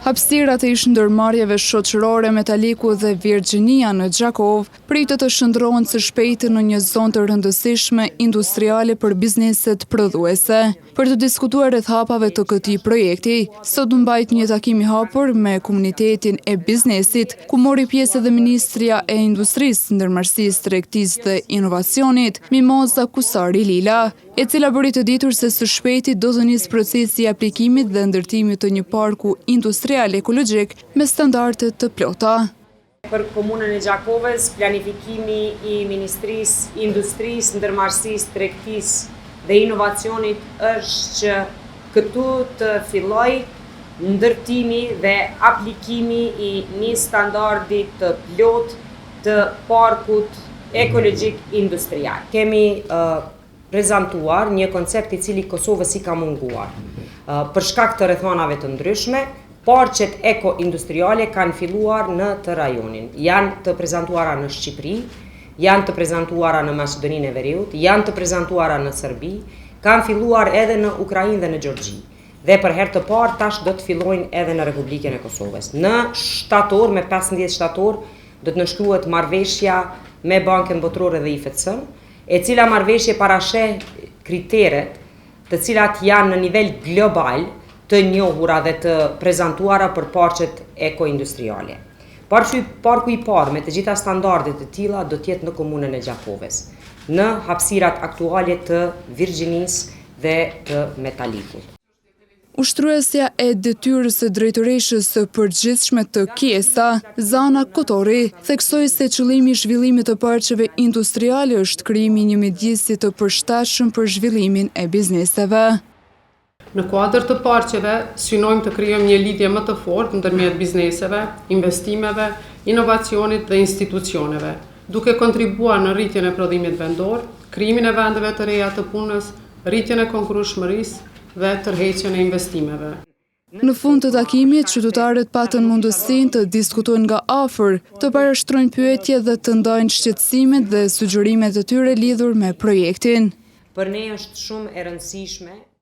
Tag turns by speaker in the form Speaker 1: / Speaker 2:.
Speaker 1: Hapësirat e ndërmarrjeve shoqërore Metaliku dhe Virginia në Gjakov pritet të shndrohen së shpejti në një zonë të rëndësishme industriale për bizneset prodhuese. Për të diskutuar rreth hapave të këtij projekti, sot u mbajt një takim i hapur me komunitetin e biznesit, ku mori pjesë edhe Ministria e Industrisë, Ndërmarrësisë, Tregtisë dhe Inovacionit, Mimoza Kusari Lila, e cila bëri të ditur se së shpejti do të nisë procesi i aplikimit dhe ndërtimit të një parku industrial ekologjik me standarde të plota.
Speaker 2: Për komunën e Gjakovës, planifikimi i Ministrisë Industrisë, Ndërmarrësisë, Tregtisë dhe Inovacionit është që këtu të filloj ndërtimi dhe aplikimi i një standardi të plot të parkut ekologjik industrial. Kemi prezantuar një koncept i cili Kosovës i ka munguar. Për shkak të rrethanave të ndryshme, parqet eko-industriale kanë filluar në të rajonin. Janë të prezantuara në Shqipëri, janë të prezantuara në Maqedoninë e Veriut, janë të prezantuara në Serbi, kanë filluar edhe në Ukrainë dhe në Gjergji. Dhe për herë të parë tash do të fillojnë edhe në Republikën e Kosovës. Në shtator, me 15 shtator, do të nënshkruhet marrëveshja me Bankën Botërore dhe IFC-n, e cila marrëveshje parasheh kriteret të cilat janë në nivel global të njohura dhe të prezantuara për parqet eko-industriale. Parku i parë me të gjitha standardet të tilla do të jetë në komunën e Gjakovës, në hapësirat aktuale të Virgjinisë dhe të Metalikut.
Speaker 1: Ushtruesja e detyrës së drejtoreshës së përgjithshme të Kiesa, Zana Kotori, theksoi se qëllimi i zhvillimit të parqeve industriale është krijimi i një mjedisi të përshtatshëm për zhvillimin e bizneseve.
Speaker 3: Në kuadër të parqeve, synojmë të krijojmë një lidhje më të fortë ndërmjet bizneseve, investimeve, inovacionit dhe institucioneve, duke kontribuar në rritjen e prodhimit vendor, krijimin e vendeve të reja të punës, rritjen e konkurrueshmërisë dhe tërheqjen e investimeve.
Speaker 1: Në fund të takimit, qytetarët patën mundësinë të diskutojnë nga afër, të parashtrojnë pyetje dhe të ndajnë shqetësimet dhe sugjerimet e tyre lidhur me projektin.
Speaker 2: Për ne është shumë e rëndësishme